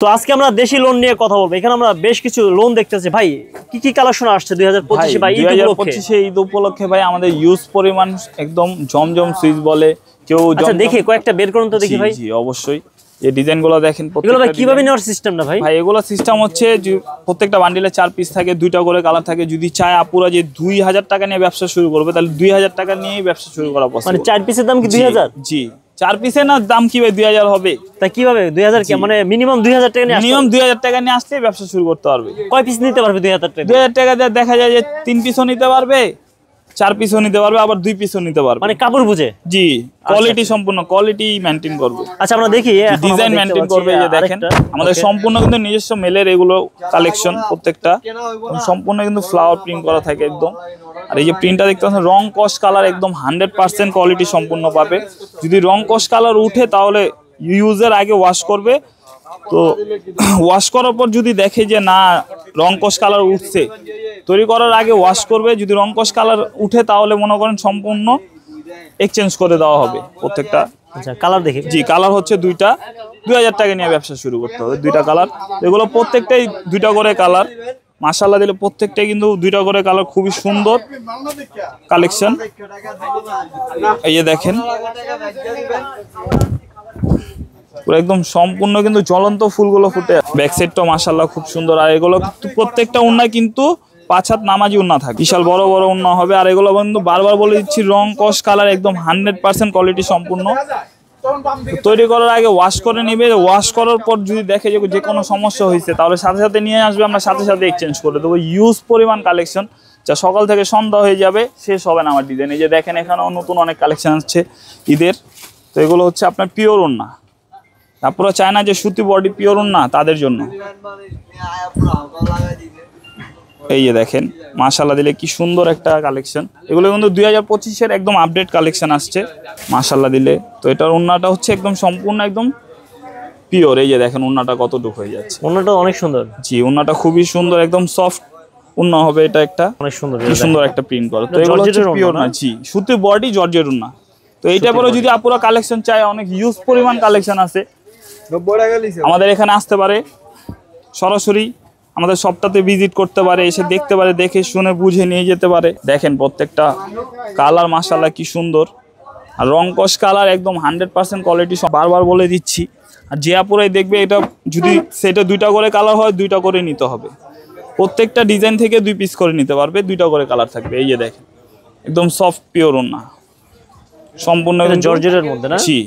তো আজকে আমরা দেশি লোন নিয়ে কথা বলবো। এখানে আমরা বেশ কিছু লোন দেখতেছি ভাই। কি কি কালেকশন আসছে 2025 এ ভাই? 2025 এ ঈদ উপলক্ষে ভাই আমাদের ইউজ পরিমাণ একদম জমজম সুইচ বলে কেউ। আচ্ছা দেখি কয়েকটা বের করুন তো দেখি ভাই। জি অবশ্যই। এই ডিজাইনগুলো দেখেন এগুলো ভাই কিভাবে নেওয়ার সিস্টেমটা ভাই? ভাই এগুলো সিস্টেম হচ্ছে যে প্রত্যেকটা বান্ডিলে 4 পিস থাকে, 2টা করে কালার থাকে। যদি চায় আপুরা যে 2000 টাকা নিয়ে ব্যবসা শুরু করবে তাহলে 2000 টাকা নিয়েই ব্যবসা শুরু করা পসিবল। মানে 4 পিসের দাম কি 2000? জি 4 পিসের না দাম কি ভাই 2000 হবে? তা কিভাবে 2000 কি মানে মিনিমাম 2000 টাকা নিয়ে মিনিমাম 2000 টাকা নিয়ে আসলে ব্যবসা শুরু করতে পারবে। কয় পিস নিতে পারবে 2000 টাকা? 2000 টাকা দিয়ে দেখা যায় যে 3 পিসও নিতে পারবে, 4 পিসও নিতে পারবে, আবার 2 পিসও নিতে পারবে। মানে কাপড় বুঝে? জি কোয়ালিটি সম্পূর্ণ কোয়ালিটি মেইনটেইন করবে। আচ্ছা আমরা দেখি ডিজাইন মেইনটেইন করবে। এই যে দেখেন আমাদের সম্পূর্ণ কিন্তু নিজস্ব মেলের এগুলো কালেকশন প্রত্যেকটা সম্পূর্ণ কিন্তু ফ্লাওয়ার প্রিন্ট করা থাকে একদম। আর এই যে প্রিন্টটা দেখতে পাচ্ছেন রং কস কালার একদম 100% কোয়ালিটি সম্পূর্ণ পাবে। যদি রং কস কালার উঠে তাহলে ইউজার আগে ওয়াশ করবে। তো ওয়াশ করার পর যদি দেখে যে না রং কস কালার উঠছে, তৈরি করার আগে ওয়াশ করবে। যদি রং কস কালার উঠে তাহলে মনে করেন সম্পূর্ণ এক্সচেঞ্জ করে দেওয়া হবে প্রত্যেকটা। আচ্ছা কালার দেখি। জি কালার হচ্ছে 2টা, 2000 টাকা নিয়ে ব্যবসা শুরু করতে হবে। 2টা কালার, এগুলো প্রত্যেকটাই 2টা করে কালার। মাশাআল্লাহ দিলে প্রত্যেকটাই কিন্তু 2টা করে কালার, খুবই সুন্দর কালেকশন। এই যে দেখেন পুরো একদম সম্পূর্ণ কিন্তু জ্বলন্ত ফুলগুলো ফুটে। ব্যাক সাইডটাও মাশাআল্লাহ খুব সুন্দর। আর এগুলো প্রত্যেকটা ওন্না কিন্তু 5 হাত নামাজি ওন্না থাকে, বিশাল বড় বড় ওন্না হবে। আর এগুলো কিন্তু বারবার বলে দিচ্ছি রং কস কালার একদম 100% কোয়ালিটি সম্পূর্ণ। তৈরি করার আগে ওয়াশ করে নেবে। ওয়াশ করার পর যদি দেখে যে কোনো সমস্যা হয়েছে তাহলে সাথে সাথে নিয়ে আসবে, আমরা সাথে সাথে এক্সচেঞ্জ করে দেবো। ইউজ পরিমাণ কালেকশন, যা সকাল থেকে সন্ধ্যা হয়ে যাবে শেষ হবে না আমার ডিজাইন। এই যে দেখেন এখানেও নতুন অনেক কালেকশন আসছে ঈদের। তো এগুলো হচ্ছে আপনার পিওর ওন্না। তারপরে চায় না যে সুতি বডি পিওর ওন্না, তাদের জন্য এই যে দেখেন মাশাআল্লাহ দিলে কি সুন্দর একটা কালেকশন। এগুলো কিন্তু 2025 এর একদম আপডেট কালেকশন আসছে মাশাআল্লাহ দিলে। তো এটার ওন্নাটা হচ্ছে একদম সম্পূর্ণ একদম পিওর। এই যে দেখেন ওন্নাটা কতটুকু হয়ে যাচ্ছে। ওন্নাটা অনেক সুন্দর। জি ওন্নাটা খুবই সুন্দর, একদম সফট ওন্না হবে। এটা একটা অনেক সুন্দর, কি সুন্দর একটা প্রিন্ট করা। তো এগুলো হচ্ছে পিওর না। জি সুতি বডি জর্জের ওন্না। তো এইটা পরে যদি আপুরা কালেকশন চায়, অনেক ইউজ পরিমাণ কালেকশন আছে, আমাদের এখানে আসতে পারে, সরাসরি আমাদের শপটাতে ভিজিট করতে পারে, এসে দেখতে পারে, দেখে শুনে বুঝে নিয়ে যেতে পারে। দেখেন প্রত্যেকটা কালার মাশাআল্লাহ কি সুন্দর। আর রং কস কালার একদম 100% কোয়ালিটি, সব বারবার বলে দিচ্ছি। আর যে আপুরাই দেখবে এটা যদি সেটা 2টা করে কালার হয় 2টা করে নিতে হবে। প্রত্যেকটা ডিজাইন থেকে 2 পিস করে নিতে পারবে, 2টা করে কালার থাকবে। এই যে দেখেন একদম সফট পিওর ওন্না সম্পূর্ণ জর্জেটের মধ্যে না? জি।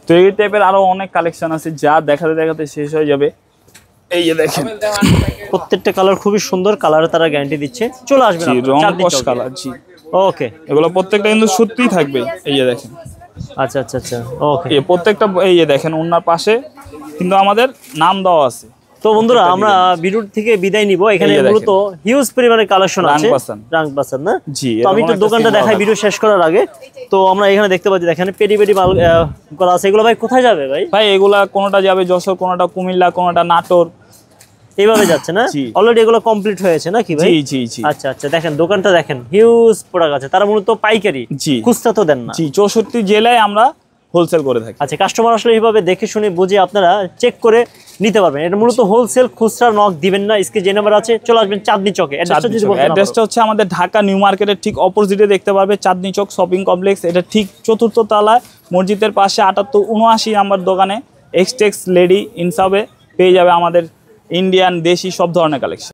তো এই টাইপের আরো অনেক কালেকশন আছে যা দেখাতে দেখাতে শেষ হয়ে যাবে। এই যে দেখেন প্রত্যেকটা কালার খুবই সুন্দর, কালারে তারা গ্যারান্টি দিচ্ছে। চলে আসবে জি রং কস কালার। জি ওকে, এগুলো প্রত্যেকটা কিন্তু সত্যিই থাকবে। এই যে দেখেন আচ্ছা আচ্ছা আচ্ছা ওকে। এই প্রত্যেকটা এই যে দেখেন ওন্নার পাশে কিন্তু আমাদের নাম দেওয়া আছে। তো বন্ধুরা আমরা ভিডিও থেকে বিদায় নিব। এখানে মূলত হিউজ পরিমাণে কালেকশন আছে রাংপাসান না? জি তো আমি একটু দোকানটা দেখাই ভিডিও শেষ করার আগে। তো আমরা এখানে দেখতে পাচ্ছি দেখেন পেডি পেডি মাল করা আছে। এগুলো ভাই কোথায় যাবে ভাই? ভাই এগুলা কোনটা যাবে যশোর, কোনটা কুমিল্লা, কোনটা নাটোর, এইভাবে যাচ্ছে না? অলরেডি এগুলো কমপ্লিট হয়েছে নাকি ভাই? জি জি জি। আচ্ছা আচ্ছা দেখেন দোকানটা দেখেন হিউজ প্রোডাক্ট আছে। তারা মূলত পাইকারি, খুচরা তো দেন না? জি 64 জেলায় আমরা হোলসেল করে থাকি। আচ্ছা কাস্টমার আসলে এইভাবে দেখে শুনে বুঝে আপনারা চেক করে নিতে পারবেন। এটা মূলত হোলসেল, খুচরা নক দিবেন না। স্ক্রিনে যে নাম্বার আছে চলে আসবেন চাঁদনী চকে। অ্যাড্রেসটা হচ্ছে আমাদের ঢাকা নিউ মার্কেটের ঠিক অপোজিটে দেখতে পারবে চাঁদনী চক শপিং কমপ্লেক্স। এটা ঠিক 4র্থ তলায় মসজিদের পাশে 7879 নাম্বার দোকানে এক্সটেক্স লেডি ইনসাবে পেয়ে যাবে আমাদের ইন্ডিয়ান দেশি সব ধরনের কালেকশন।